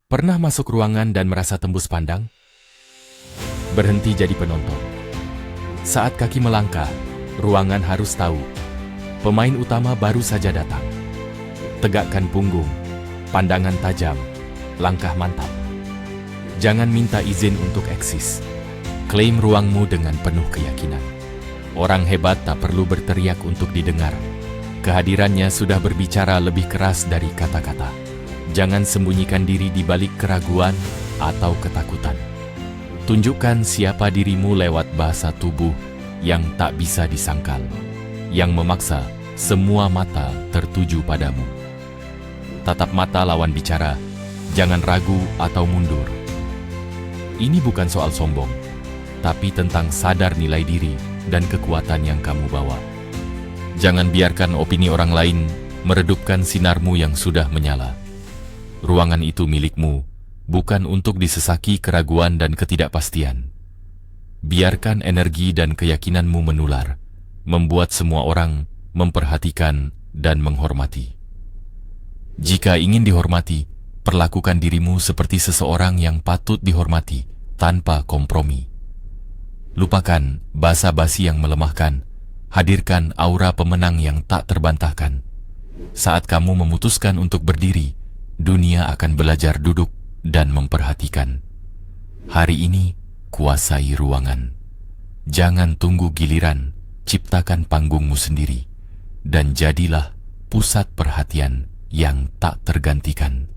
Pernah masuk ruangan dan merasa tembus pandang? Berhenti jadi penonton. Saat kaki melangkah, ruangan harus tahu, pemain utama baru saja datang. Tegakkan punggung, pandangan tajam, langkah mantap. Jangan minta izin untuk eksis. Klaim ruangmu dengan penuh keyakinan. Orang hebat tak perlu berteriak untuk didengar. Kehadirannya sudah berbicara lebih keras dari kata-kata. Jangan sembunyikan diri di balik keraguan atau ketakutan. Tunjukkan siapa dirimu lewat bahasa tubuh yang tak bisa disangkal, yang memaksa semua mata tertuju padamu. Tatap mata lawan bicara, jangan ragu atau mundur. Ini bukan soal sombong, tapi tentang sadar nilai diri dan kekuatan yang kamu bawa. Jangan biarkan opini orang lain meredupkan sinarmu yang sudah menyala. Ruangan itu milikmu, bukan untuk disesaki keraguan dan ketidakpastian. Biarkan energi dan keyakinanmu menular, membuat semua orang memperhatikan dan menghormati. Jika ingin dihormati, perlakukan dirimu seperti seseorang yang patut dihormati, tanpa kompromi. Lupakan basa-basi yang melemahkan, hadirkan aura pemenang yang tak terbantahkan. Saat kamu memutuskan untuk berdiri, dunia akan belajar duduk dan memperhatikan. Hari ini, kuasai ruangan. Jangan tunggu giliran, ciptakan panggungmu sendiri, dan jadilah pusat perhatian yang tak tergantikan.